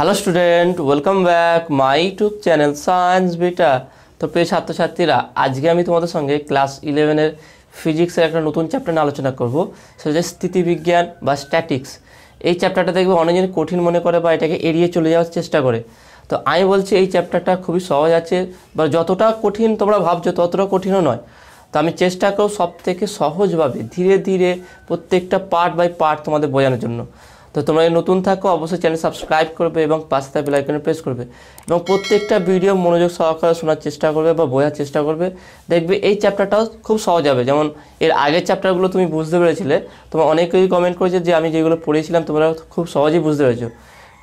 Hello student, welcome back my YouTube channel science beta. তো প্রিয় ছাত্রছাত্রীরা, আজকে আমি তোমাদের সঙ্গে ক্লাস 11-এর ফিজিক্সের একটা নতুন চ্যাপ্টার নিয়ে আলোচনা করব। সেটা হচ্ছে স্থিতিবিজ্ঞান বা স্ট্যাটিক্স। এই চ্যাপ্টারটা দেখবে অনেকজন কঠিন মনে করে বা এটাকে এড়িয়ে চলে যাওয়ার চেষ্টা করে। তো আমি বলছি এই চ্যাপ্টারটা খুবই সহজ আছে, বা যতটা কঠিন তোমরা ভাবছো ততটা কঠিনও নয়। তো আমি চেষ্টা করব সব থেকে সহজভাবে ধীরে ধীরে প্রত্যেকটা পার্ট বাই পার্ট তোমাদের বোঝানোর জন্য। তো তোমরা নতুন থাকো অবশ্যই চ্যানেল সাবস্ক্রাইব করবে এবং পাশে থাকা বেল আইকনে প্রেস করবে এবং প্রত্যেকটা ভিডিও মনোযোগ সহকারে শোনার চেষ্টা করবে বা বোঝার চেষ্টা করবে। দেখবে এই চ্যাপ্টারটাও খুব সহজ হবে। যেমন এর আগের চ্যাপ্টারগুলো তুমি বুঝতে পেরেছিলে, তোমরা অনেকেই কমেন্ট করেছে যে আমি যেগুলো পড়েছিলাম তোমরা খুব সহজেই বুঝতে পেরেছো।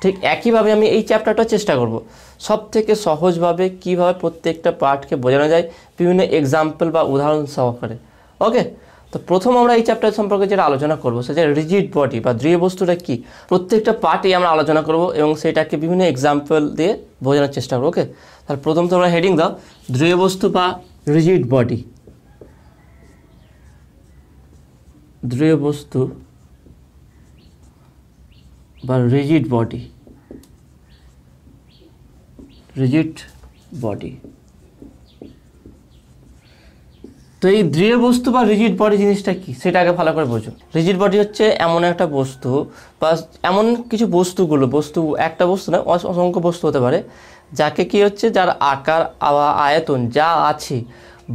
ঠিক একইভাবে আমি এই চ্যাপ্টারটা চেষ্টা করব সব থেকে সহজভাবে কীভাবে প্রত্যেকটা পার্টকে বোঝানো যায় বিভিন্ন এক্সাম্পল বা উদাহরণ সহকারে। ওকে, তো প্রথম আমরা এই চ্যাপ্টার সম্পর্কে যেটা আলোচনা করবো সেটা রিজিড বডি বা দৃঢ় বস্তুটা কী, প্রত্যেকটা পার্টেই আমরা আলোচনা করব এবং সেটাকে বিভিন্ন এক্সাম্পল দিয়ে বোঝানোর চেষ্টা করবো। ওকে, তাহলে প্রথম তোমরা হেডিং দাও দৃঢ় বস্তু বা রিজিড বডি। দৃঢ় বস্তু বা রিজিড বডি, রিজিড বডি। তো এই দৃঢ় বস্তু বা রিজিড বডি জিনিসটা কি সেটা আগে ভালো করে বোঝো। রিজিড বডি হচ্ছে এমন একটা বস্তু বা এমন কিছু বস্তুগুলো, একটা বস্তু না, অসংখ্য বস্তু হতে পারে, যাকে কি হচ্ছে যার আকার বা আয়তন যা আছে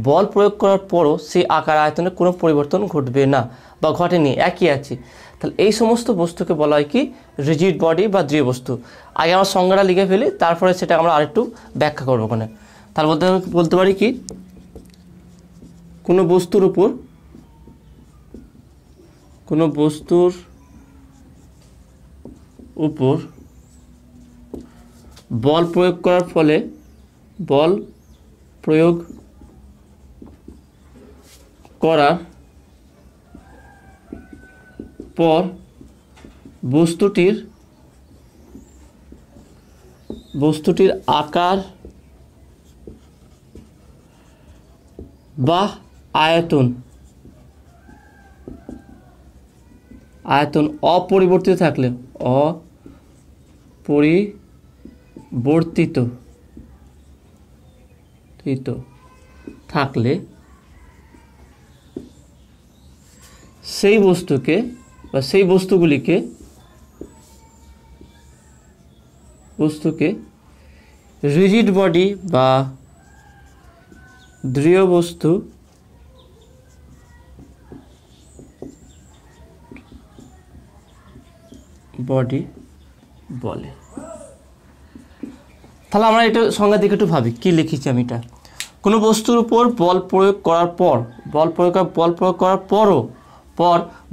বল প্রয়োগ করার পরও সেই আকার আয়তনে কোনো পরিবর্তন ঘটবে না বা ঘটেনি, একই আছে। তাহলে এই সমস্ত বস্তুকে বলা হয় কি রিজিড বডি বা দৃঢ় বস্তু। আগে আমরা সংজ্ঞাটা লিখে ফেলি, তারপরে সেটা আমরা আরেকটু ব্যাখ্যা করবো ওখানে। তার মধ্যে বলতে পারি কি কোনো বস্তুর উপর বল প্রয়োগ করার ফলে বল প্রয়োগ করার পর বস্তুটির আকার বা আয়তন অপরিবর্তিত থাকলে সেই বস্তুকে বা সেই বস্তুকে রিজিড বডি বা দৃঢ় বস্তু বডি বলে। তাহলে আমরা এটা সংজ্ঞা দিকে একটু ভাবি, কি লিখেছি আমি। এটা কোনো বস্তুর উপর বল প্রয়োগ করার পর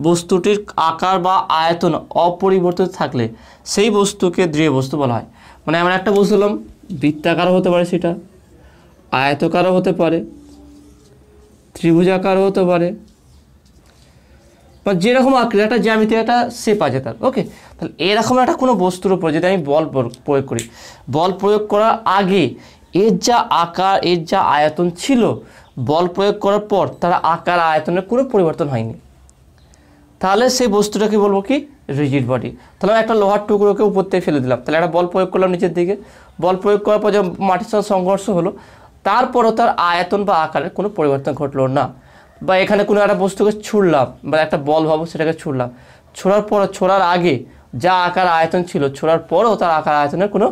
বস্তুটির আকার বা আয়তন অপরিবর্তিত থাকলে সেই বস্তুকে দৃঢ় বস্তু বলা হয়। মানে আমরা একটা বস্তু বললাম, বৃত্তাকারও হতে পারে, সেটা আয়তকারও হতে পারে, ত্রিভুজাকারও হতে পারে, বা যেরকম আকৃতি একটা জ্যামিতি একটা শেপ আছে তার। ওকে, তাহলে এরকম একটা কোনো বস্তুর উপর যদি আমি বল প্রয়োগ করি, বল প্রয়োগ করার আগে এর যা আকার এর যা আয়তন ছিল, বল প্রয়োগ করার পর তার আকার আয়তনের কোনো পরিবর্তন হয়নি, তাহলে সেই বস্তুটাকে বলবো কি রিজিড বডি। তাহলে একটা লোহার টুকরোকে উপর থেকে ফেলে দিলাম, তাহলে একটা বল প্রয়োগ করলাম নিচের দিকে, বল প্রয়োগ করার পর যখন মাটির সঙ্গে সংঘর্ষ হলো, তারপরও তার আয়তন বা আকারের কোনো পরিবর্তন ঘটলো না। বা এখানে কোনো একটা বস্তুকে ছুড়লাম, বা একটা বল ভাবো, সেটাকে ছোড়ার আগে যা আকার আয়তন ছিল, ছোড়ার পরও তার আকার আয়তনের কোনো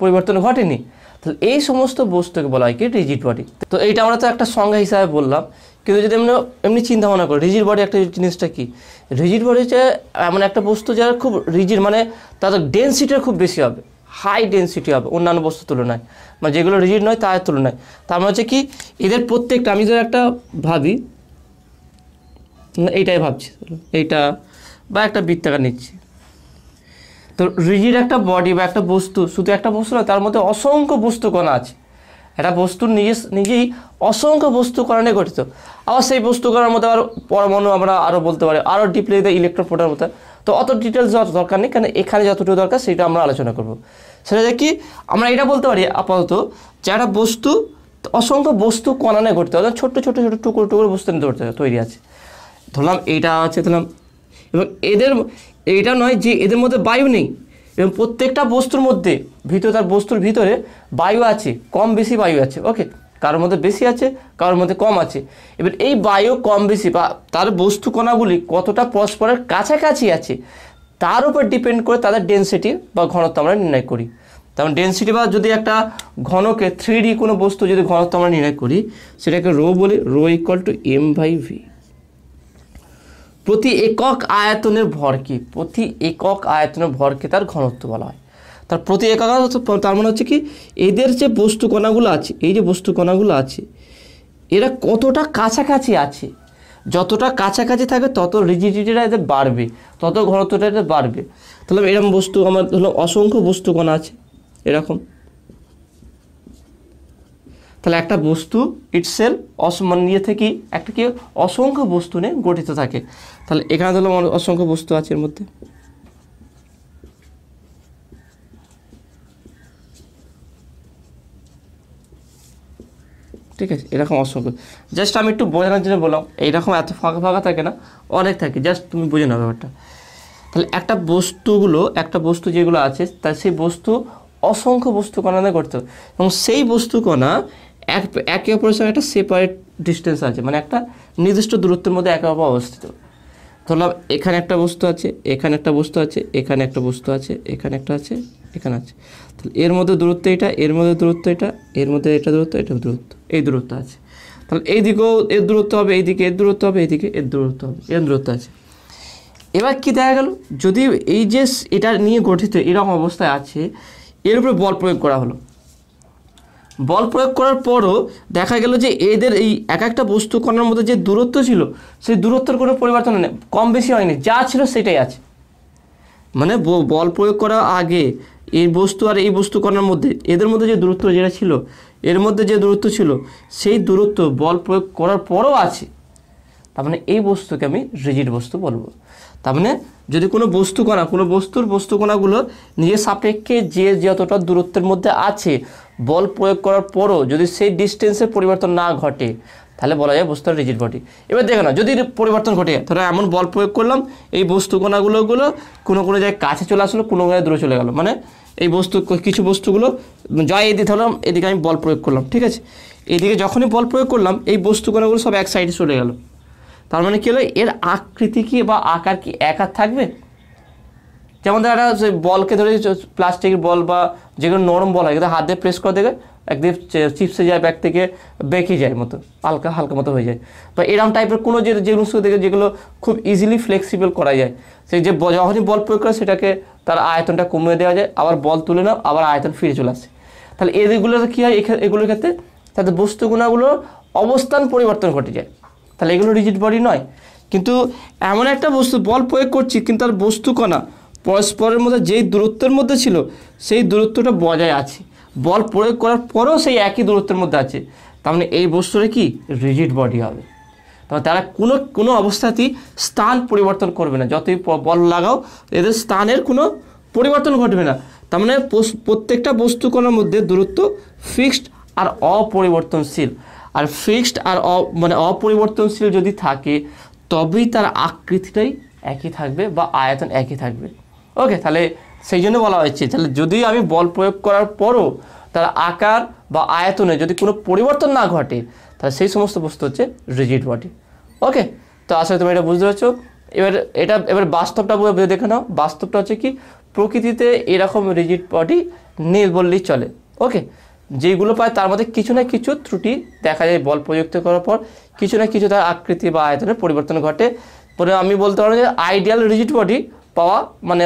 পরিবর্তন ঘটেনি, তাহলে এই সমস্ত বস্তুকে বলা হয় কি রিজিড বডি। তো এইটা আমরা তো একটা সংজ্ঞা হিসাবে বললাম, কিন্তু যদি এমনি চিন্তা ভাবনা করি রিজিড বডি একটা জিনিসটা কি, রিজিড বডি হচ্ছে এমন একটা বস্তু যারা খুব রিজিড, মানে তাদের ডেনসিটিটা খুব বেশি হবে, হাই ডেনসিটি হবে অন্যান্য বস্তুর তুলনায়, মানে যেগুলো রিজিড নয় তার তুলনায়। তার মানে হচ্ছে কি এদের প্রত্যেকটা, আমি যদি একটা ভাবি, এইটাই ভাবছি, এইটা বা একটা বৃত্তাকার নিচ্ছি, তো রিজিড একটা বডি বা একটা বস্তু, শুধু একটা বস্তু নয়, তার মধ্যে অসংখ্য বস্তুকণা আছে। একটা বস্তুর নিজেই অসংখ্য বস্তুকণা নিয়ে গঠিত। আবার সেই বস্তুকণার মধ্যে আবার পরমাণু আমরা আরও বলতে পারি, আরও ডিপলি ইলেকট্রন প্রোটনের মতো। তো অত ডিটেলস যাওয়ার দরকার নেই, কারণ এখানে যতটুকু দরকার সেটা আমরা আলোচনা করব। সেটা কি আমরা এটা বলতে পারি আপাতত যে একটা বস্তু অসংখ্য বস্তু কণা নিয়ে গঠিত, অর্থাৎ ছোট্ট ছোট ছোট টুকরো টুকরো বস্তু তৈরি আছে। ধরলাম এইটা আছে, ধরলাম, এবং এইটা নয় যে এদের মধ্যে বায়ু নেই, এবং প্রত্যেকটা বস্তুর মধ্যে তার বস্তুর ভিতরে বায়ু আছে, কম বেশি বায়ু আছে। ওকে, কারোর মধ্যে বেশি আছে, কারোর মধ্যে কম আছে। এবার এই বায়ু কম বেশি বা তার বস্তু কণাগুলি কতটা পরস্পরের কাছাকাছি আছে তার উপর ডিপেন্ড করে তাদের ডেনসিটি বা ঘনত্ব আমরা নির্ণয় করি। তেমন ডেনসিটি বা যদি একটা ঘনকে 3D কোনো বস্তু যদি ঘনত্ব আমরা নির্ণয় করি, সেটাকে রো বলি, রো ইকুয়াল টু m/v। প্রতি একক আয়তনের ভরকে, প্রতি একক আয়তনের ভরকে তার ঘনত্ব বলা হয়। তার প্রতি একক, তার মানে হচ্ছে কি এদের যে বস্তু কণাগুলো আছে, এই যে বস্তু কণাগুলো আছে এরা কতটা কাছাকাছি আছে, যতটা কাছাকাছি থাকবে তত রিজিডিটিটা এদের বাড়বে, তত ঘনত্বটা এদের বাড়বে। তাহলে এরকম বস্তু আমার হলো অসংখ্য বস্তু কণা আছে এরকম। তাহলে একটা বস্তু ইটসেলফ মানে নিয়ে থেকে একটা কি অসংখ্য বস্তু নিয়ে গঠিত থাকে। তাহলে এখানে ধরো অসংখ্য বস্তু আছে এর মধ্যে। ঠিক আছে, এরকম অসংখ্য, জাস্ট আমি একটু বোঝানোর জন্য বললাম, এইরকম এত ফাঁকা ফাঁকা থাকে না, অনেক থাকে, জাস্ট তুমি বুঝে নাও ব্যাপারটা। তাহলে একটা বস্তু যেগুলো আছে তার সেই বস্তু অসংখ্য বস্তু কণা নিয়ে গঠিত, এবং সেই বস্তু কণা একে অপরের সঙ্গে একটা সেপারেট ডিস্টেন্স আছে, মানে একটা নির্দিষ্ট দূরত্বের মধ্যে একে অপর অবস্থিত। ধরলাম এখানে একটা বস্তু আছে, এখানে একটা বস্তু আছে, এখানে একটা বস্তু আছে, এখানে একটা আছে, এখানে আছে। তাহলে এর মধ্যে দূরত্ব এটা, এর মধ্যে দূরত্ব এটা, এর মধ্যে এটা দূরত্ব, এটা দূরত্ব, এই দূরত্ব আছে। তাহলে এই দিকেও এর দূরত্ব হবে, এইদিকে এর দূরত্ব হবে, এইদিকে এর দূরত্ব হবে, এর দূরত্ব আছে। এবার কি দেখা গেল, যদি এই যে এটা নিয়ে গঠিত এরকম অবস্থায় আছে, এর উপরে বল প্রয়োগ করা হলো। বল প্রয়োগ করার পরও দেখা গেল যে এদের এই এক একটা বস্তু কণার মধ্যে যে দূরত্ব ছিল, সেই দূরত্বের কোনো পরিবর্তন নেই, কম বেশি হয়নি, যা ছিল সেটাই আছে। মানে বল প্রয়োগ করার আগে এই বস্তু আর এই বস্তু কণার মধ্যে এদের মধ্যে যে দূরত্ব যেটা ছিল, এর মধ্যে যে দূরত্ব ছিল সেই দূরত্ব বল প্রয়োগ করার পরও আছে। তার মানে এই বস্তুকে আমি রিজিড বস্তু বলবো। তার মানে যদি কোনো বস্তু কণা, কোনো বস্তু কণাগুলো নিজের সাপেক্ষে যে যতটা দূরত্বের মধ্যে আছে বল প্রয়োগ করার পরও যদি সেই ডিস্টেন্সের পরিবর্তন না ঘটে, তাহলে বলা যায় বস্তুর রিজিড বডি। এবার দেখো না, যদি পরিবর্তন ঘটে, ধরো এমন বল প্রয়োগ করলাম এই বস্তু কণাগুলো কোনো জায়গায় কাছে চলে আসলো, কোনো জায়গায় দূরে চলে গেল, মানে এই কিছু বস্তুগুলো যা এদিকে ধরলাম, এদিকে আমি বল প্রয়োগ করলাম, ঠিক আছে, এইদিকে যখনই বল প্রয়োগ করলাম এই বস্তু কণাগুলো সব এক সাইডে চলে গেল। তার মানে কী হলো, এর আকৃতি কি বা আকার কি এক আর থাকবে? যেমন ধরো একটা বলকে ধরে, প্লাস্টিকের বল বা যেগুলো নরম বল হয়, হাত দিয়ে প্রেস করে দেখে একদিন চিপসে যায়, ব্যাগ থেকে বেঁকে যায় মতো, হালকা মতো হয়ে যায়। বা এরকম টাইপের কোনো যেগুলো দেখে যেগুলো খুব ইজিলি ফ্লেক্সিবল করা যায়, সেই যে যখনই বল প্রয়োগ করে সেটাকে তার আয়তনটা কমিয়ে দেওয়া যায়, আবার বল তুলে নাও, আবার আয়তন ফিরে চলে আসে। তাহলে এগুলো কী হয়, এগুলোর ক্ষেত্রে তাদের বস্তুগুণাগুলোর অবস্থান পরিবর্তন ঘটে যায়। তাহলে এগুলো রিজিড বডি নয়। কিন্তু এমন একটা বস্তু বল প্রয়োগ করছি, কিন্তু তার বস্তু কণা পরস্পরের মধ্যে যেই দূরত্বের মধ্যে ছিল সেই দূরত্বটা বজায় আছে, বল প্রয়োগ করার পরেও সেই একই দূরত্বের মধ্যে আছে। তার মানে এই বস্তুটা কি রিজিড বডি হবে। তবে তারা কোনো অবস্থাতেই স্থান পরিবর্তন করবে না, যতই বল লাগাও এদের স্থানের কোনো পরিবর্তন ঘটবে না। তার মানে প্রত্যেকটা বস্তু কণার মধ্যে দূরত্ব ফিক্সড আর অপরিবর্তনশীল। আর ফিক্সড আর মানে অপরিবর্তনশীল যদি থাকে তবেই তার আকৃতিটাই একই থাকবে বা আয়তন একই থাকবে। ওকে, তাহলে সেই জন্য বলা হয়েছে, তাহলে যদি আমি বল প্রয়োগ করার পরও তার আকার বা আয়তনে যদি কোনো পরিবর্তন না ঘটে, তাহলে সেই সমস্ত বস্তু হচ্ছে রিজিড বডি। ওকে, তো আসলে তুমি এটা বুঝতে পারছো। এবার বাস্তবটা দেখে নাও। বাস্তবটা হচ্ছে কি, প্রকৃতিতে এরকম রিজিড বডি নেই বললেই চলে। ওকে, যেগুলো পায় তার মধ্যে কিছু না কিছু ত্রুটি দেখা যায়, বল প্রযুক্ত করার পর কিছু না কিছু তার আকৃতি বা আয়তনের পরিবর্তন ঘটে। পরে আমি বলতে পারবো যে আইডিয়াল রিজিড বডি পাওয়া মানে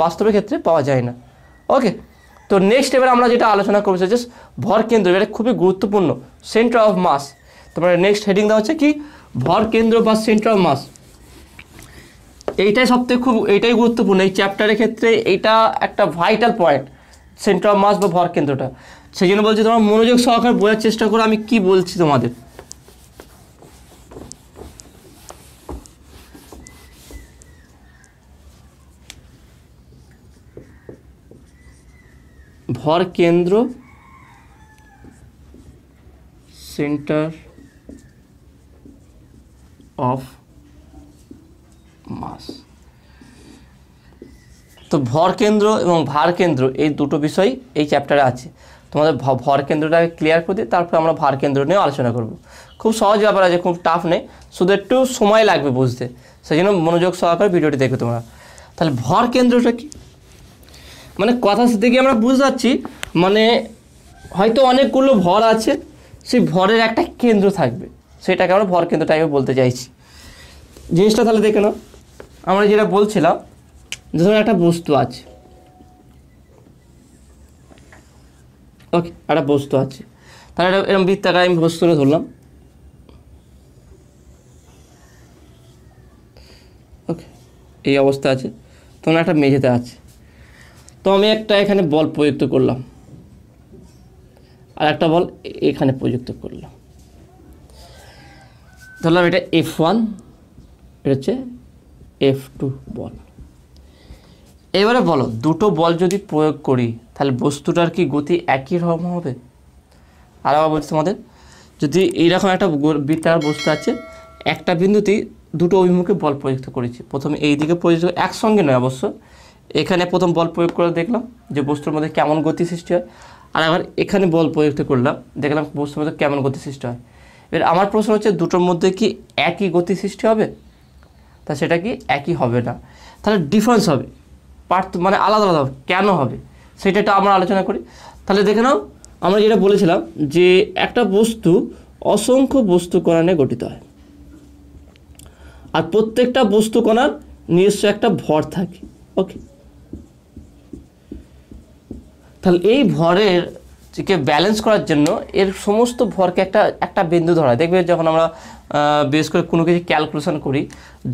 বাস্তবের ক্ষেত্রে পাওয়া যায় না। ওকে, তো নেক্সট এবার আমরা যেটা আলোচনা করবো সেটা ভর কেন্দ্র। এটা খুবই গুরুত্বপূর্ণ, সেন্টার অফ মাস। তারপরে নেক্সট হেডিং দেওয়া হচ্ছে কি, ভর কেন্দ্র বা সেন্টার অফ মাস। এইটাই এইটাই গুরুত্বপূর্ণ এই চ্যাপ্টারের ক্ষেত্রে। এইটা একটা vital point, centre of mass বা ভর কেন্দ্রটা। সেই জন্য বলছি তোমরা মনোযোগ সহকারে বোঝার চেষ্টা করো আমি কি বলছি তোমাদের। ভর কেন্দ্র, সেন্টার অফ মাস। তো ভর কেন্দ্র এবং ভার কেন্দ্র এই দুটো বিষয় এই চ্যাপ্টারে আছে। তোমাদের ভর কেন্দ্রটাকে ক্লিয়ার করে দিই, তারপর আমরা ভার কেন্দ্র নিয়ে আলোচনা করব। খুব সহজ ব্যাপার আছে, খুব টাফ নেই, শুধু একটু সময় লাগবে বুঝতে, সেই জন্য মনোযোগ সহকারে ভিডিওটি দেখো তোমরা। তাহলে ভর কেন্দ্রটা কি, মানে কথা থেকে আমরা বুঝতে পারছি মানে হয়তো অনেকগুলো ভর আছে, সেই ভরের একটা কেন্দ্র থাকবে, সেটাকে আমরা ভর কেন্দ্র টাইপে বলতে চাইছি। জিনিসটা তাহলে দেখে নাও, আমরা যেটা বলছিলাম, ধরুন একটা বস্তু আছে, ওকে, একটা বস্তু আছে, তাহলে এটা এরকম বৃত্তাকার আমি বস্তুটা ধরলাম, ওকে, এই অবস্থা আছে, তখন একটা মেঝেতে আছে, তো আমি একটা এখানে বল প্রযুক্ত করলাম, আর একটা বল এখানে প্রযুক্ত করলাম, ধরলাম এটা F1, এটা হচ্ছে F2 বল। এবারে বলো দুটো বল যদি প্রয়োগ করি তাহলে বস্তুটার কি গতি একই রকম হবে? আর আবার বলছি তোমাদের, যদি এইরকম একটা বৃত্তাকার বস্তু আছে, একটা বিন্দুতেই দুটো অভিমুখে বল প্রযুক্ত করেছি, প্রথমে এই দিকে প্রযুক্ত, একসঙ্গে নয় অবশ্য, এখানে প্রথম বল প্রয়োগ করে দেখলাম যে বস্তুর মধ্যে কেমন গতি সৃষ্টি হয়, আর আবার এখানে বল প্রযুক্ত করলাম, দেখলাম বস্তুর মধ্যে কেমন গতি সৃষ্টি হয়। এবার আমার প্রশ্ন হচ্ছে দুটোর মধ্যে কি একই গতি সৃষ্টি হবে? তা সেটা কি একই হবে না, তাহলে ডিফারেন্স হবে, মানে আলাদা আলাদা হবে। কেন হবে সেটা আমরা আলোচনা করি। তাহলে দেখে নাও, আমরা যেটা বলেছিলাম যে একটা বস্তু অসংখ্য বস্তু কণা নিয়ে গঠিত হয়, আর প্রত্যেকটা বস্তু কণার নিজস্ব একটা ভর থাকে, ওকে। তাহলে এই ভরের কে ব্যালেন্স করার জন্য এর সমস্ত ভরকে একটা বিন্দু ধরা হয়। দেখবে যখন আমরা বেশ করে কোনো কিছু ক্যালকুলেশন করি,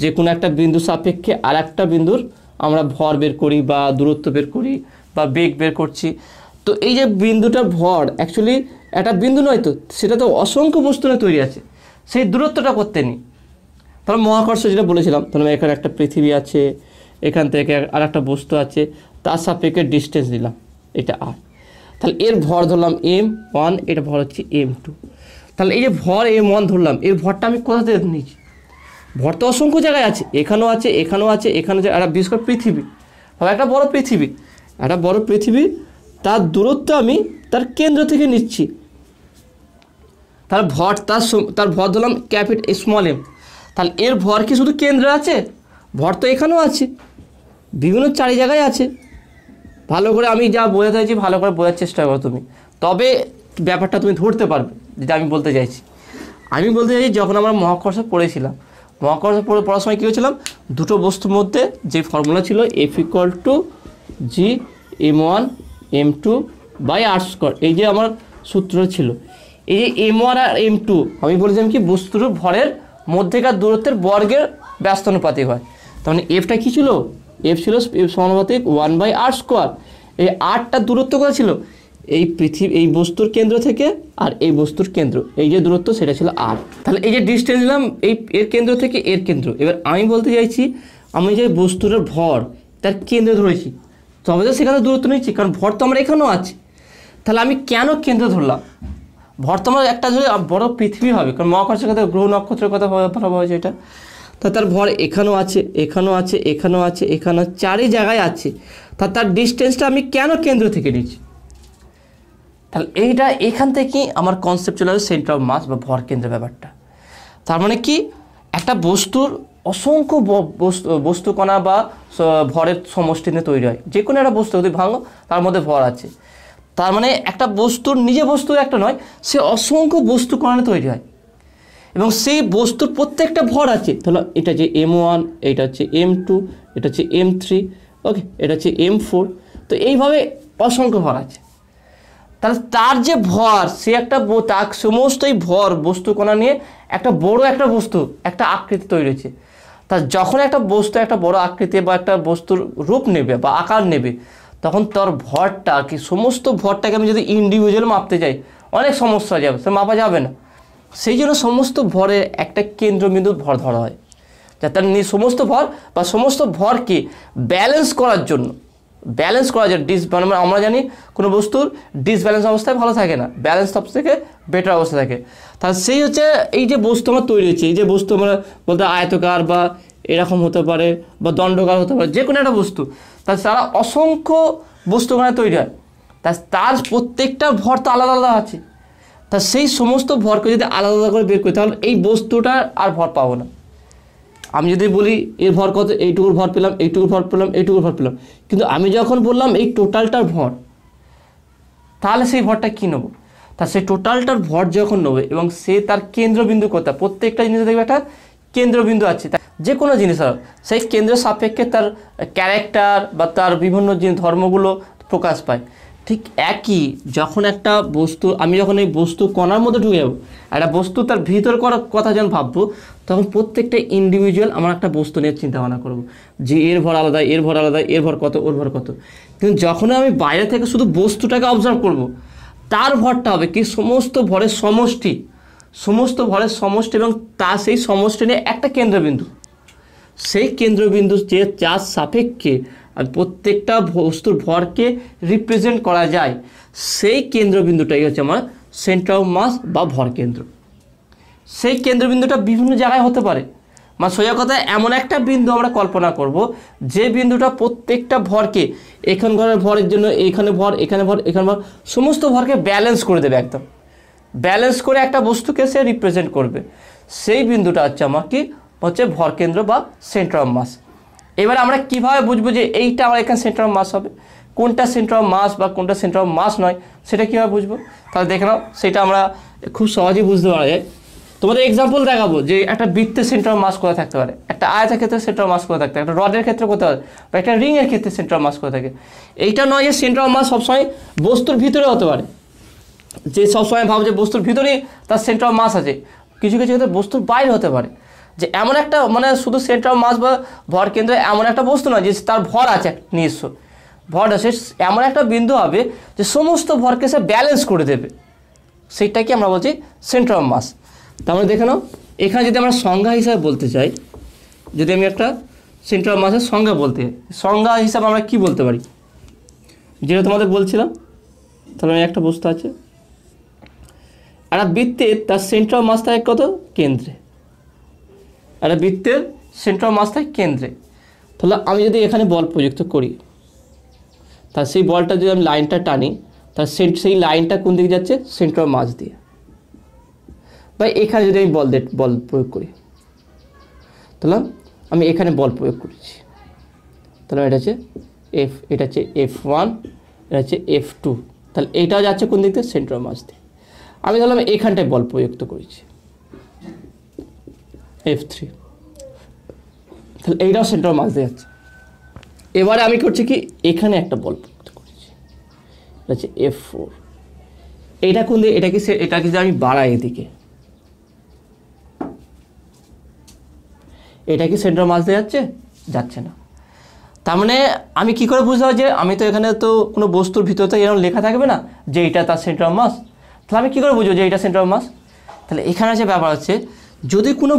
যে কোনো একটা বিন্দু সাপেক্ষে আর একটা বিন্দুর আমরা ভর বের করি বা দূরত্ব বের করি বা বেগ বের করছি, তো এই যে বিন্দুটা ভর অ্যাকচুয়ালি একটা বিন্দু নয়, তো সেটা তো অসংখ্য বস্তু নিয়ে তৈরি আছে, সেই দূরত্বটা করতে নিই। তাহলে মহাকর্ষ যেটা বলেছিলাম, তাহলে এখানে একটা পৃথিবী আছে, এখান থেকে আর একটা বস্তু আছে, তার সাপেক্ষে ডিস্টেন্স দিলাম, এটা আর, তাহলে এর ভর ধরলাম m1, এটা ভর হচ্ছে m2। তাহলে এই যে ভর m1 ধরলাম, এর ভরটা আমি কোথা থেকে নিয়েছি? ভর তো অসংখ্য জায়গায় আছে, এখানেও আছে, এখানেও আছে, এখানে একটা বিশেষ করে পৃথিবী, একটা বড় পৃথিবী, তার দূরত্ব আমি তার কেন্দ্র থেকে নিচ্ছি, তাহলে ভর তার ভর ধরলাম স্মল m। তাহলে এর ভর কি শুধু কেন্দ্রে আছে? ভর তো এখানেও আছে, বিভিন্ন চারি জায়গায় আছে। ভালো করে আমি যা বোঝাতে চাইছি ভালো করে বোঝার চেষ্টা করো তুমি, তবে ব্যাপারটা তুমি ধরতে পারবে যেটা আমি বলতে চাইছি। যখন আমরা মহাকর্ষ পড়েছিলাম, মহাকর্ষ পড়ার সময় কী হয়েছিলাম, দুটো বস্তুর মধ্যে যে ফর্মুলা ছিল F=g m1 m2/r², এই যে আমার সূত্র ছিল, এই যে m1 আর m2 আমি বলেছিলাম কি বস্তুর ভরের মধ্যেকার দূরত্বের বর্গের ব্যস্তানুপাতিক হয়। তার মানে এফটা কী ছিল? এফ ছিল সমানুপাতিক 1/r²। এই আরটা দূরত্ব কত ছিল? এই বস্তুর কেন্দ্র থেকে আর এই বস্তুর কেন্দ্র, এই যে দূরত্ব সেটা ছিল আর। তাহলে এই যে ডিস্টেন্স নিলাম এর কেন্দ্র থেকে এর কেন্দ্র। এবার আমি বলতে চাইছি, আমি যে বস্তুর ভর তার কেন্দ্র ধরেছি, তবে তো সেখানে দূরত্ব নিচ্ছি, কারণ ভর তো আমরা এখানেও আছে। তাহলে আমি কেন কেন্দ্র ধরলাম? ভর তো আমার একটা ধরে বড় পৃথিবী হবে, কারণ মহাকর্ষের কথা, গ্রহ নক্ষত্রের কথা ভাবা হয়েছে এটা। তার ভর এখানেও আছে, এখানেও আছে, এখানেও আছে, এখানেও চারি জায়গায় আছে, তার ডিস্টেন্সটা আমি কেন কেন্দ্র থেকে নিচ্ছি? তাহলে এখান থেকেই আমার কনসেপ্ট চলে আসে সেন্টার অফ মাস বা ভর কেন্দ্রের ব্যাপারটা। তার মানে কি, একটা বস্তুর অসংখ্য বস্তু কণা বা ভরের সমষ্টি নিয়ে তৈরি হয়। যে কোনো একটা বস্তু যদি ভাঙো তার মধ্যে ভর আছে, তার মানে একটা বস্তুর বস্তু একটা নয়, সে অসংখ্য বস্তু কণা নিয়ে তৈরি হয়, এবং সেই বস্তুর প্রত্যেকটা ভর আছে। তাহলে এটা হচ্ছে m1, এটা হচ্ছে m2, এটা হচ্ছে m3, ওকে, এটা হচ্ছে m4। তো এইভাবে অসংখ্য ভর আছে। তাহলে তার যে ভর, সে তার সমস্তই ভর বস্তু কণা নিয়ে একটা বড় একটা বস্তু, একটা আকৃতি তৈরি হয়েছে। তা যখন একটা বস্তু একটা বড় আকৃতি বা একটা বস্তুর রূপ নেবে বা আকার নেবে, তখন তার ভরটা কি, সমস্ত ভরটাকে আমি যদি ইন্ডিভিজুয়াল মাপতে যাই অনেক সমস্যা হয়ে যাবে, সে মাপা যাবে না। সেই জন্য সমস্ত ভরের একটা কেন্দ্রবিন্দুর ভর ধরা হয়, যাতে সমস্ত ভর বা সমস্ত ভরকে ব্যালেন্স করার জন্য, ব্যালেন্স করা যায়। মানে আমরা জানি কোনো বস্তুর ডিসব্যালেন্স অবস্থায় ভালো থাকে না, ব্যালেন্স সব থেকে বেটার অবস্থা থাকে। তাহলে সেই হচ্ছে এই যে বস্তু আমার তৈরি হচ্ছে, এই যে বস্তু আমরা বলতে আয়তকার বা এরকম হতে পারে বা দণ্ডকার হতে পারে, যে কোনো একটা বস্তু, তারা অসংখ্য বস্তুখানে তৈরি হয়। তার প্রত্যেকটা ভর তো আলাদা আলাদা আছে। তা সেই সমস্ত ভরকে যদি আলাদা আলাদা করে বের করি তাহলে এই বস্তুটার আর ভর পাবো না। আমি যদি বলি এর ভর কত, এইটুকুর ভর পেলাম, এইটুকুর ভর পেলাম, এইটুকুর ভর পেলাম, কিন্তু আমি যখন বললাম এই টোটালটার ভর, তাহলে সেই ভরটা কী নেবো? তা সেই টোটালটার ভর যখন নেবে এবং সে তার কেন্দ্রবিন্দু কোথায়, প্রত্যেকটা জিনিসে দেখবে একটা কেন্দ্রবিন্দু আছে, যে কোনো জিনিস আর সেই কেন্দ্র সাপেক্ষে তার ক্যারেক্টার বা তার বিভিন্ন ধর্মগুলো প্রকাশ পায়। ঠিক একই যখন একটা বস্তু, আমি যখন এই বস্তু কণার মধ্যে ঢুকে যাবো, একটা বস্তু তার ভিতর করার কথা যখন ভাববো, তখন প্রত্যেকটা ইন্ডিভিজুয়াল আমার একটা বস্তু নিয়ে চিন্তা ভাবনা করবো যে এর ভর আলাদা, এর ভর আলাদা, এর ভর কত, ওর ভর কত। কিন্তু যখন আমি বাইরে থেকে শুধু বস্তুটাকে অবজার্ভ করব, তার ভরটা হবে কি সমস্ত ভরের সমষ্টি, সমস্ত ভরের সমষ্টি, এবং তা সেই সমষ্টি নিয়ে একটা কেন্দ্রবিন্দু, সেই কেন্দ্রবিন্দু যে যার সাপেক্ষে আর প্রত্যেকটা বস্তুর ভরকে রিপ্রেজেন্ট করা যায়, সেই কেন্দ্রবিন্দুটাই হচ্ছে আমার সেন্টার অফ মাস বা ভর কেন্দ্র। সেই কেন্দ্রবিন্দুটা বিভিন্ন জায়গায় হতে পারে, মানে সোজা কথায় এমন একটা বিন্দু আমরা কল্পনা করব যে বিন্দুটা প্রত্যেকটা ভরকে, এখানকার ভরের জন্য এইখানে ভর, এখানে ভর, এখানে ভর, সমস্ত ভরকে ব্যালেন্স করে দেবে, একদম ব্যালেন্স করে একটা বস্তুকে সে রিপ্রেজেন্ট করবে। সেই বিন্দুটা হচ্ছে আমার কি হচ্ছে ভর কেন্দ্র বা সেন্টার অফ মাস। এবার আমরা কিভাবে বুঝবো যে এইটা আমার এখানে সেন্টার অফ মাস হবে, কোনটা সেন্টার অফ মাস বা কোনটা সেন্টার অফ মাস নয়, সেটা কীভাবে বুঝবো? তাহলে দেখে নাও, সেটা আমরা খুব সহজেই বুঝতে পারা যায়। তোমাদের এক্সাম্পল দেখাবো যে একটা বৃত্তের সেন্টার অফ মাস কোথায় থাকতে পারে, একটা আয়তের ক্ষেত্রে সেন্টার অফ মাস কোথায় থাকতে পারে, একটা রডের ক্ষেত্রে কোথায় পারে, বা একটা রিংয়ের ক্ষেত্রে সেন্টার অফ মাস কোথায় থাকে। এইটা নয় যে সেন্টার অফ মাস সবসময় বস্তুর ভিতরে হতে পারে, যে সবসময় ভাবো যে বস্তুর ভিতরেই তার সেন্টার অফ মাস আছে, কিছু কিছু ক্ষেত্রে বস্তুর বাইরে হতে পারে। যে এমন একটা মানে শুধু সেন্টার অফ মাস বা ভর কেন্দ্র এমন একটা বস্তু নয় যে তার ভর আছে নিজস্ব ভর আছে, এমন একটা বিন্দু হবে যে সমস্ত ভরকে সে ব্যালেন্স করে দেবে, সেইটাকে আমরা বলছি সেন্টার অফ মাস। তাহলে দেখে নাও, এখানে যদি আমরা সংজ্ঞা হিসাবে বলতে চাই, যদি আমি একটা সেন্টার অফ মাসের সংজ্ঞা বলতে চাই, সংজ্ঞা হিসাবে আমরা কি বলতে পারি, যেটা তোমাদের বলছিলাম। তাহলে আমি একটা বস্তু আছে, একটা বৃত্তের তার সেন্টার অফ মাস থাকে কত, কেন্দ্রে, একটা বৃত্তের সেন্টার অফ মাস থাকে কেন্দ্রে। তাহলে আমি যদি এখানে বল প্রযুক্ত করি, তাহলে সেই বলটা যদি আমি লাইনটা টানি, তাহলে সেই লাইনটা কোন দিকে যাচ্ছে, সেন্টার অফ মাস দিয়ে। বা এখানে যদি আমি বল প্রয়োগ করি, তাহলে আমি এখানে বল প্রয়োগ করেছি, তাহলে এটা হচ্ছে এফ, এটা হচ্ছে F1, এটা হচ্ছে F2, তাহলে এইটাও যাচ্ছে কোন দিক দিয়ে, সেন্টার অফ মাস দিয়ে। আমি ধরলাম এখানটায় বল প্রযুক্ত করেছি F3, তাহলে এইটাও সেন্টার অফ মাস দিয়ে যাচ্ছে। এবারে আমি করছি কি, এখানে একটা বল প্রযুক্ত করেছি, এটা হচ্ছে F4, এইটা কোন দিকে, এটাকে যদি আমি বাড়াই এদিকে, এটা কি সেন্টার অফ মাস দিয়ে যাচ্ছে না। তার মানে আমি কি করে বুঝতে পারি যে আমি তো এখানে তো কোনো বস্তুর ভিতরে তো এরকম লেখা থাকবে না যে এইটা তার সেন্টার অফ মাস, তাহলে আমি কী করে বুঝবো যে এইটা সেন্টার অফ মাস? তাহলে এখানে যে ব্যাপার হচ্ছে, যদি কোনো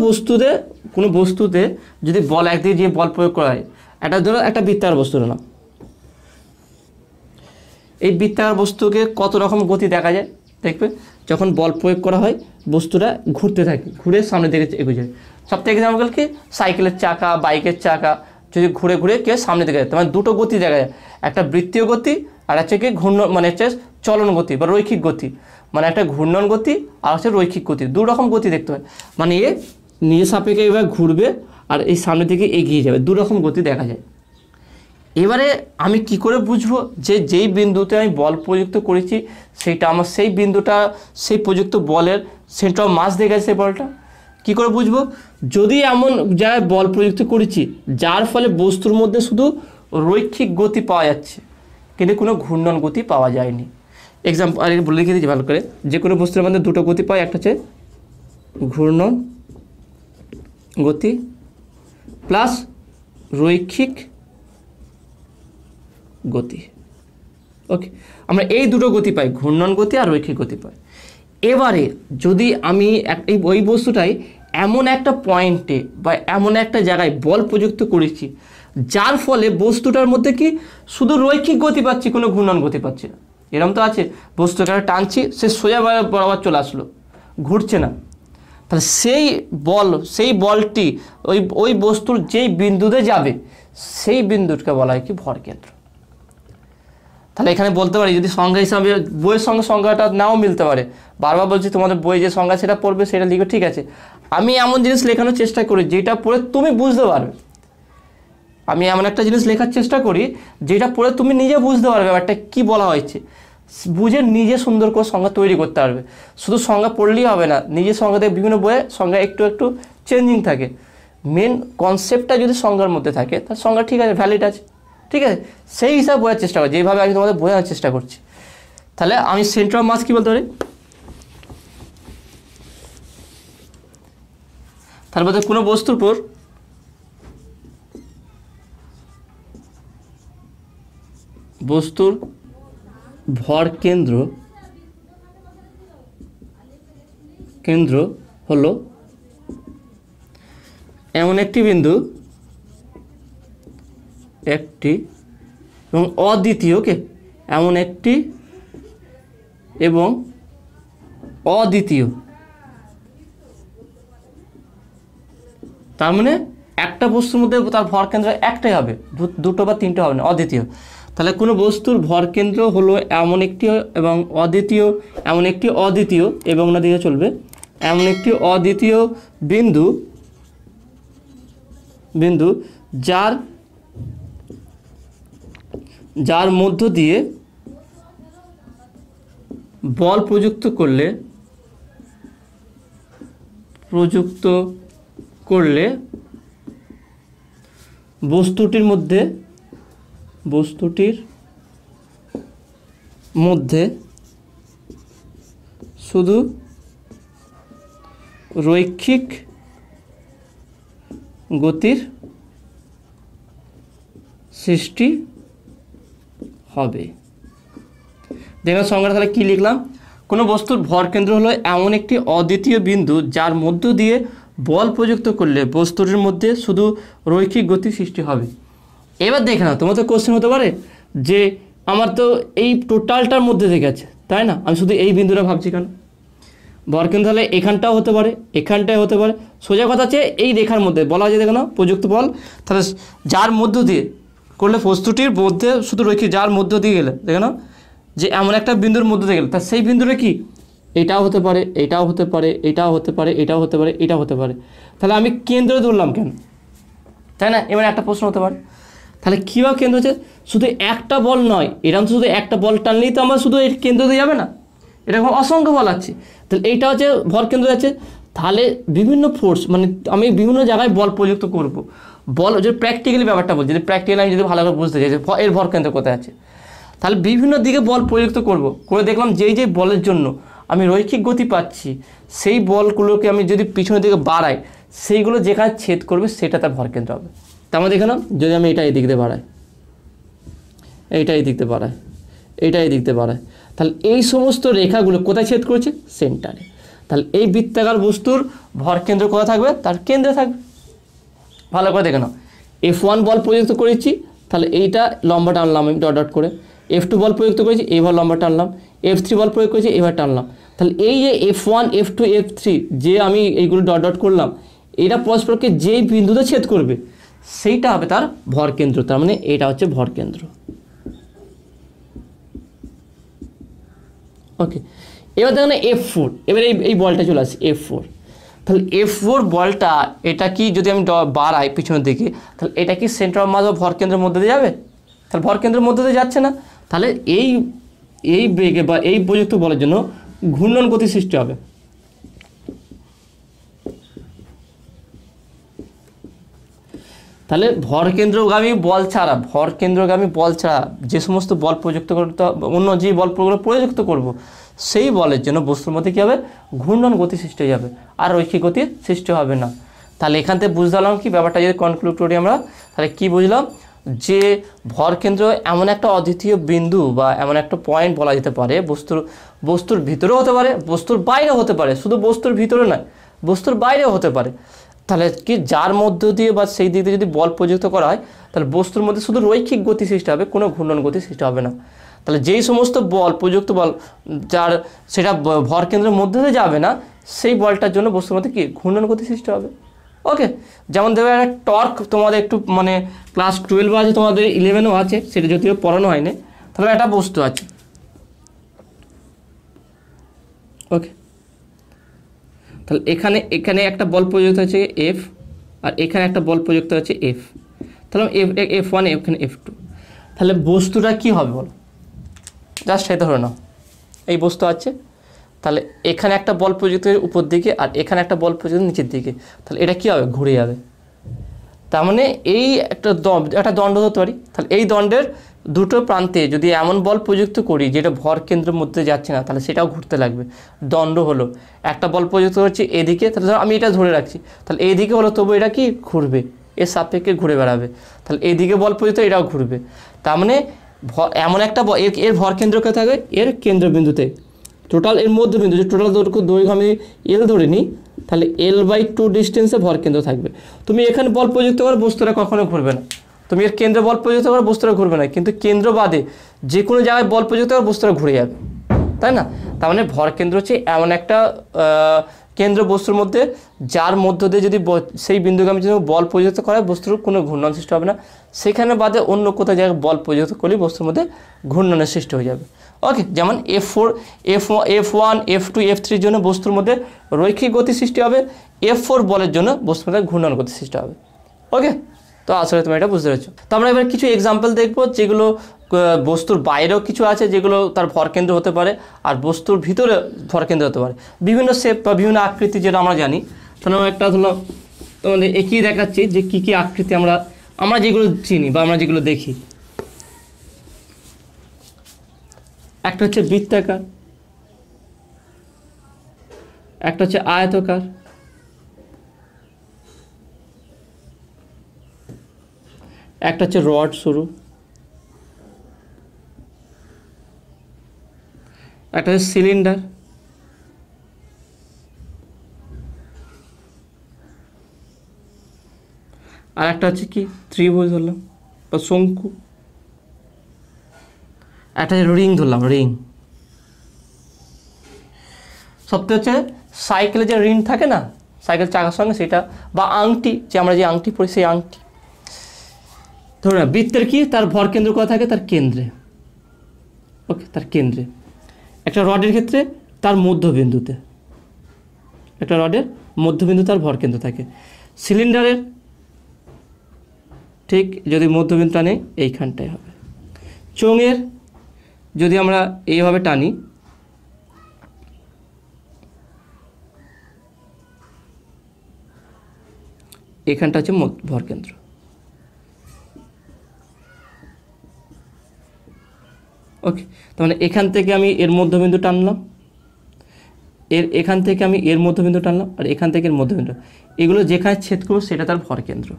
বস্তুতে যদি বল একদিকে যে বল প্রয়োগ করা হয়, এটা ধরো একটা বৃত্তাকার বস্তু না, এই বৃত্তাকার বস্তুকে কত রকম গতি দেখা যায় দেখবে, যখন বল প্রয়োগ করা হয় বস্তুটা ঘুরতে থাকে, ঘুরে সামনের দিকে এগিয়ে যায়। সবথেকে এক্সাম্পল কি, সাইকেলের চাকা, বাইকের চাকা যদি ঘুরে ঘুরে কে সামনে দিকে যায়, মানে দুটো গতি দেখা যায়, একটা বৃত্তীয় গতি আর হচ্ছে কি ঘূর্ণন, মানে হচ্ছে চলন গতি বা রৈখিক গতি, মানে একটা ঘূর্ণন গতি আর হচ্ছে রৈখিক গতি, দু রকম গতি দেখতে হয়। মানে এ নিজের সাপেক্ষে এবার ঘুরবে আর এই সামনের দিকে এগিয়ে যাবে, দু রকম গতি দেখা যায়। এবারে আমি কি করে বুঝবো যে যেই বিন্দুতে আমি বল প্রযুক্ত করেছি সেইটা আমার সেই বিন্দুটা সেই প্রযুক্ত বলের সেন্টার অফ মাস দিয়ে গেছে, সেই বলটা কী করে বুঝবো? যদি এমন জায়গায় বল প্রযুক্ত করেছি যার ফলে বস্তুর মধ্যে শুধু রৈখিক গতি পাওয়া যাচ্ছে কিন্তু কোনো ঘূর্ণন গতি পাওয়া যায়নি। এক্সাম্পল আর বলে লিখে দিচ্ছি ভালো করে, যে কোনো বস্তুর মধ্যে দুটো গতি পায়, একটা হচ্ছে ঘূর্ণন গতি প্লাস রৈখিক গতি। ওকে, আমরা এই দুটো গতি পাই, ঘূর্ণন গতি আর রৈখিক গতি পাই। এবারে যদি আমি ওই বস্তুটাই এমন একটা পয়েন্টে বা এমন একটা জায়গায় বল প্রযুক্ত করেছি যার ফলে বস্তুটার মধ্যে কি শুধু রৈখিক গতি পাচ্ছি, কোনো ঘূর্ণন গতি পাচ্ছি না। এরকম তো আছে, বস্তুটাকে টানছি, সে সোজা বরাবর চলে আসলো, ঘুরছে না। তাহলে সেই বলটি ওই বস্তুর যেই বিন্দুতে যাবে সেই বিন্দুটাকে বলা হয় কি ভরকেন্দ্র। তাহলে এখানে বলতে পারি, যদি সংজ্ঞা হিসাবে বইয়ের সঙ্গে সংজ্ঞাটা নাও মিলতে পারে, বারবার বলছি তোমাদের বই যে সংজ্ঞা সেটা পড়বে সেটা লিখবে, ঠিক আছে। আমি এমন জিনিস লেখানোর চেষ্টা করি যেটা পড়ে তুমি বুঝতে পারবে। আমি এমন একটা জিনিস লেখার চেষ্টা করি যেটা পড়ে তুমি নিজে বুঝতে পারবে ব্যাপারটা কী বলা হয়েছে, বুঝে নিজে সুন্দর করে সংজ্ঞা তৈরি করতে পারবে। শুধু সংজ্ঞা পড়লেই হবে না, নিজের সংজ্ঞা থেকে বিভিন্ন বইয়ে সংজ্ঞা একটু একটু চেঞ্জিং থাকে। মেন কনসেপ্টটা যদি সংজ্ঞার মধ্যে থাকে তার সংজ্ঞা ঠিক আছে, ভ্যালিড আছে, ঠিক আছে, সেই হিসাবে বোঝার চেষ্টা করি, যেভাবে আমি তোমাদের বোঝানোর চেষ্টা করছি। তাহলে আমি সেন্টার অফ মাস কী বলতে পারি, তারপর কোনো বস্তুর উপর বস্তুর ভর কেন্দ্র হলো এমন একটি বিন্দু এবং অদ্বিতীয়, এমন একটি এবং অদ্বিতীয়, তার মানে একটা বস্তুর মধ্যে তার ভর কেন্দ্র একটাই হবে, দুটো বা তিনটে হবে না, অদ্বিতীয়। তাহলে কোনো বস্তুর ভর কেন্দ্র হলো এমন একটি এবং অদ্বিতীয়, এমন একটি অদ্বিতীয় এবং না দিয়ে চলবে, এমন একটি অদ্বিতীয় বিন্দু যার মধ্য দিয়ে বল প্রযুক্ত করলে বস্তুটির মধ্যে শুধু রৈখিক গতির সৃষ্টি হবে। দেখুন সংজ্ঞাটা তাহলে কী লিখলাম, কোনো বস্তুর ভরকেন্দ্র হলো এমন একটি অদ্বিতীয় বিন্দু যার মধ্য দিয়ে বল প্রযুক্ত করলে বস্তুটির মধ্যে শুধু রৈখিক গতি সৃষ্টি হবে। এবার দেখে না, তোমার তো কোশ্চেন হতে পারে যে আমার তো এই টোটালটার মধ্যে থেকে আছে, তাই না, আমি শুধু এই বিন্দুটা ভাবছি কেন? ভরকেন্দ্র হলে এখানটাও হতে পারে, এখানটাও হতে পারে, সোজা কথা আছে এই রেখার মধ্যে বলা হয় যে দেখো না প্রযুক্ত বল, তাহলে যার মধ্য দিয়ে করলে বস্তুটির মধ্যে শুধু রৈখিক, যার মধ্য দিয়ে গেলে দেখো না যে এমন একটা বিন্দুর মধ্যে দিয়ে গেলে তার সেই বিন্দুটা কি এটাও হতে পারে, এটাও হতে পারে, এটাও হতে পারে, এটাও হতে পারে, এটাও হতে পারে। তাহলে আমি কেন্দ্র ধরলাম কেন, তাই না? এবার একটা প্রশ্ন হতে পারে, তাহলে কীভাবে কেন্দ্র হচ্ছে? শুধু একটা বল নয়, এরকম শুধু একটা বল টানলেই তো আমার শুধু এর কেন্দ্র দিয়ে যাবে না, এরকম অসংখ্য বল আছে। তাহলে এইটা হচ্ছে ভর কেন্দ্র আছে, তাহলে বিভিন্ন ফোর্স, মানে আমি বিভিন্ন জায়গায় বল প্রযুক্ত করব। বল যদি প্র্যাকটিক্যালি ব্যাপারটা বলছি, যদি প্র্যাকটিক্যালি আমি যদি ভালো করে বুঝতে চাই যে এর ভর কেন্দ্র কোথায় আছে, তাহলে বিভিন্ন দিকে বল প্রযুক্ত করে দেখলাম যেই বলের জন্য আমি রৈখিক গতি পাচ্ছি, সেই বলগুলোকে আমি যদি পিছনের দিকে বাড়াই, সেইগুলো যেখানে ছেদ করবে সেটা তার ভর কেন্দ্র হবে। তার মধ্যে দেখে না, যদি আমি এটা এই দিক দিয়ে বাড়াই, এইটা এই দিক দিয়ে বাড়াই, এইটা এই দিক দিয়ে বাড়াই, তাহলে এই সমস্ত রেখাগুলো কোথায় ছেদ করেছে? সেন্টারে। তাহলে এই বৃত্তাকার বস্তুর ভর কেন্দ্র কোথায় থাকবে? তার কেন্দ্রে থাকবে। ভালো করে দেখে নাও, F1 বল প্রযুক্ত করেছি, তাহলে এইটা লম্বা টানলাম আমি ডট ডট করে, F2 বল প্রযুক্ত করেছি, এইবার লম্বা টানলাম, F3 বল প্রয়োগ করেছি, এবার টানলাম। তাহলে এই যে F1, F2, F3 যে আমি এইগুলো ডট ডট করলাম, এটা পরস্পরকে যেই বিন্দুতে ছেদ করবে সেইটা হবে তার ভর কেন্দ্র। তার মানে এটা হচ্ছে ভর কেন্দ্র। ওকে, এবার দেখুন F4, এবারে এই বলটা চলে আসছে F4। তাহলে F4 বলটা এটা কি যদি আমি বাড়াই পিছনের দিকে, তাহলে এটা কি সেন্টার অফ মাস বা ভর কেন্দ্রের মধ্যে দিয়ে যাবে? তাহলে ভর কেন্দ্রের মধ্যে দিয়ে যাচ্ছে না, তাহলে এই বেগে বা এই প্রযুক্ত বলের জন্য ঘূর্ণন গতি সৃষ্টি হবে। তাহলে ভর কেন্দ্রগামী বল ছাড়া যে সমস্ত বল প্রযুক্ত করতে, অন্য যে বলগুলো প্রযুক্ত করব, সেই বলের জন্য বস্তুর মধ্যে কী হবে? ঘূর্ণন গতি সৃষ্টি হয়ে যাবে, আর রৈখিক গতির সৃষ্টি হবে না। তাহলে এখান থেকে বুঝতে পারলাম কি ব্যাপারটা, যদি কনক্লুড করি আমরা, তাহলে কি বুঝলাম? যে ভর কেন্দ্র এমন একটা অদ্বিতীয় বিন্দু বা এমন একটা পয়েন্ট বলা যেতে পারে, বস্তুর ভিতরেও হতে পারে, বস্তুর বাইরেও হতে পারে, শুধু বস্তুর ভিতরে নয়, বস্তুর বাইরেও হতে পারে। তাহলে কি যার মধ্য দিয়ে বা সেই দিক দিয়ে যদি বল প্রযুক্ত করা হয় তাহলে বস্তুর মধ্যে শুধু রৈখিক গতি সৃষ্টি হবে, কোনো ঘূর্ণন গতি সৃষ্টি হবে না। তাহলে যেই সমস্ত বল প্রযুক্ত বল যার সেটা ভর কেন্দ্রের মধ্যে দিয়ে যাবে না, সেই বলটার জন্য বস্তুর মধ্যে কি ঘূর্ণন গতি সৃষ্টি হবে। ওকে, যেমন দেখবে একটা টর্ক তোমাদের একটু মানে ক্লাস 12 আছে, তোমাদের 11ও আছে, সেটা যদিও পড়ানো হয়নি। তাহলে একটা বস্তু আছে, ওকে, তাহলে এখানে এখানে একটা বল প্রযুক্ত হচ্ছে এফ, আর এখানে একটা বল প্রযুক্ত হচ্ছে এফ। তাহলে F1 এখানে F2। তাহলে বস্তুটা কি হবে বলো, জাস্ট এটা ধরে নাও এই বস্তু আছে, তাহলে এখানে একটা বল প্রযুক্ত উপর দিকে আর এখানে একটা বল প্রযুক্ত নিচের দিকে, তাহলে এটা কী হবে, ঘুরে যাবে। তার মানে এই একটা দণ্ড ধরতে পারি, তাহলে এই দণ্ডের দুটো প্রান্তে যদি এমন বল প্রযুক্ত করি যেটা ভর কেন্দ্রের মধ্যে যাচ্ছে না, তাহলে সেটাও ঘুরতে লাগবে। দণ্ড হলো একটা বল প্রযুক্ত করছি এদিকে, তাহলে ধরো আমি এটা ধরে রাখছি, তাহলে এইদিকে হলো তবু এটা কি ঘুরবে, এর সাপেক্ষে ঘুরে বেড়াবে, তাহলে এইদিকে বল প্রযুক্ত এটাও ঘুরবে। তার মানে এমন একটা এর ভর কেন্দ্র কে থাকবে এর কেন্দ্রবিন্দুতে, টোটাল এর মধ্যবিন্দু যে টোটাল দৈর্ঘ্য আমি এল ধরে নিই, তাহলে L/2 ডিস্টেন্সে ভর কেন্দ্র থাকবে। তুমি এখানে বল প্রযুক্ত করো বস্তুটা কখনো ঘুরবে না, তুমি এর কেন্দ্রে বল প্রযুক্ত করো বস্তুটা ঘুরবে না, কিন্তু কেন্দ্র বাদে যে কোনো জায়গায় বল প্রযুক্ত করো বস্তুটা ঘুরে যাবে, তাই না? তার মানে ভর কেন্দ্র হচ্ছে এমন একটা কেন্দ্র বস্তুর মধ্যে যার মধ্য দিয়ে যদি সেই বিন্দুগামী যদি বল প্রযুক্ত করা হয় বস্তুর কোনো ঘূর্ণন সৃষ্টি হবে না, সেখানে বাদে অন্য কোথাও জায়গায় বল প্রযুক্ত করলে বস্তুর মধ্যে ঘূর্ণনের সৃষ্টি হয়ে যাবে। ওকে, যেমন F4 F1 F2 F3 জন্য বস্তুর মধ্যে রৈখিক গতি সৃষ্টি হবে, F4 বলের জন্য বস্তুর মধ্যে ঘূর্ণন গতি সৃষ্টি হবে। ওকে, তো আসলে তুমি এটা বুঝতে পেরেছো। তো আমরা এবার কিছু এক্সাম্পল দেখবো যেগুলো বস্তুর বাইরেও কিছু আছে যেগুলো তার ভরকেন্দ্র হতে পারে, আর বস্তুর ভিতরে ভরকেন্দ্র হতে পারে, বিভিন্ন শেপ বা বিভিন্ন আকৃতি যেটা আমরা জানি। তাহলে আমরা একটা ধরো তোমাদের একই দেখাচ্ছি যে কী কী আকৃতি আমরা যেগুলো চিনি বা আমরা যেগুলো দেখি। একটা হচ্ছে বৃত্তাকার, একটা হচ্ছে আয়তকার, একটা হচ্ছে রড সরু, একটা হচ্ছে সিলিন্ডার, আর একটা হচ্ছে কি ত্রিভুজ ধরলাম বা শঙ্কু, একটা হচ্ছে রিং ধরলাম রিং। সবথেকে হচ্ছে সাইকেলে যে রিং থাকে না সাইকেল চাকার সঙ্গে সেটা, বা আংটি যে আমরা যে আংটি পরি সেই আংটি। ধরুন না বৃত্তের কি তার ভর কেন্দ্র কোথায় থাকে, তার কেন্দ্রে। ওকে, তার কেন্দ্রে। একটা রডের ক্ষেত্রে তার মধ্যবিন্দুতে, একটা রডের মধ্যবিন্দু তার ভর কেন্দ্র থাকে। সিলিন্ডারের ঠিক যদি মধ্যবিন্দু টানে এইখানটায় হবে। চোঙের যদি আমরা এইভাবে টানি এখানটা হচ্ছে ভর কেন্দ্র। ওকে, তার মানে এখান থেকে আমি এর মধ্যবিন্দু টানলাম, এখান থেকে আমি এর মধ্যবিন্দু টানলাম, আর এখান থেকে এর মধ্যবিন্দু, এগুলো যেখানে ছেদ করবো সেটা তার ভর কেন্দ্র।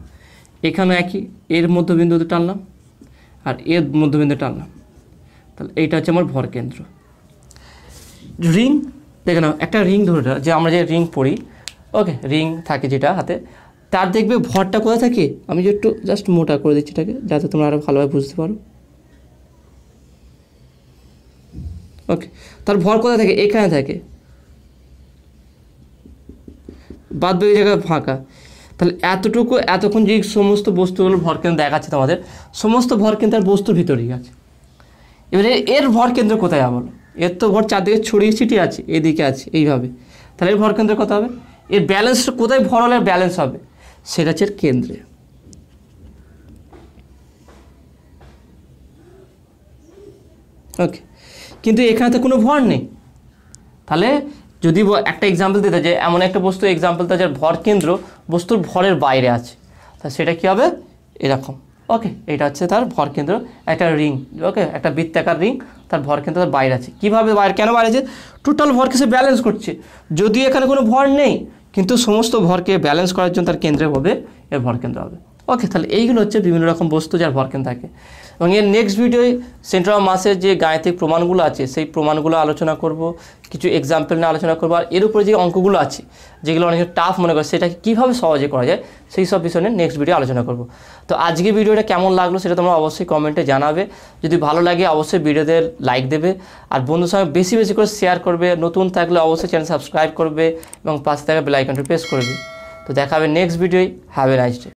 এখানে একই এর মধ্যবিন্দুতে টানলাম আর এর মধ্যবিন্দু টানলাম, তাহলে এইটা হচ্ছে আমার ভর কেন্দ্র। রিং দেখে নাও, একটা রিং ধরে যে আমরা যে রিং পড়ি, ওকে, রিং থাকে যেটা হাতে, তার দেখবে ভরটা কোথায় থাকে। আমি যে একটু জাস্ট মোটা করে দিচ্ছি এটাকে যাতে তোমরা আরও ভালোভাবে বুঝতে পারো। ওকে, তার ভর কোথায় থাকে, এখানে থাকে, বাদ বাকি জায়গায় ফাঁকা। তাহলে এতটুকু এতক্ষণ যে সমস্ত বস্তুগুলো ভর কেন্দ্র দেখাচ্ছে তোমাদের, সমস্ত ভর কেন্দ্র তার বস্তুর ভিতরেই আছে। এবারে এর ভর কেন্দ্র কোথায় বলো, এর তো ভর চারদিকে ছড়িয়ে ছিটিয়ে আছে, এদিকে আছে এইভাবে, তাহলে এর ভর কেন্দ্র কোথায় হবে, এর ব্যালেন্সটা কোথায় ভর হলে ব্যালেন্স হবে, সেটা হচ্ছে এর কেন্দ্রে। ওকে, কিন্তু এখানে তো কোনো ভর নেই। তাহলে যদি একটা এক্সাম্পল দিতে যে এমন একটা বস্তু এক্সাম্পলটা যার ভর কেন্দ্র বস্তুর ভরের বাইরে আছে, তা সেটা কী হবে এরকম। ওকে, এটা হচ্ছে তার ভর কেন্দ্র, একটা রিং। ওকে, একটা বৃত্তাকার রিং, তার ভর কেন্দ্র তার বাইরে আছে। কীভাবে বাইরে, কেন বাইরে আছে, টোটাল ভরকে সে ব্যালেন্স করছে। যদি এখানে কোনো ভর নেই কিন্তু সমস্ত ভরকে ব্যালেন্স করার জন্য তার কেন্দ্রে হবে এর ভর কেন্দ্র হবে। ওকে, তাহলে এইগুলো হচ্ছে বিভিন্ন রকম বস্তু যার ভরকেন্দ্র থাকে। এবং এর নেক্সট ভিডিওয় সেন্টার অফ মাসের যে গাণিতিক প্রমাণগুলো আছে সেই প্রমাণগুলো আলোচনা করব, কিছু এক্সাম্পল নিয়ে আলোচনা করবো, আর এর উপরে যে অঙ্কগুলো আছে যেগুলো অনেক টাফ মনে করে সেটাকে কীভাবে সহজে করা যায় সেই সব বিষয় নিয়ে নেক্সট ভিডিও আলোচনা করব। তো আজকে ভিডিওটা কেমন লাগলো সেটা তোমরা অবশ্যই কমেন্টে জানাবে। যদি ভালো লাগে অবশ্যই ভিডিওতে লাইক দেবে, আর বন্ধুর সঙ্গে বেশি বেশি করে শেয়ার করবে। নতুন থাকলে অবশ্যই চ্যানেল সাবস্ক্রাইব করবে এবং পাশে থাকা বেল আইকনটি প্রেস করবে। তো দেখা হবে নেক্সট ভিডিওয়। Have a nice day.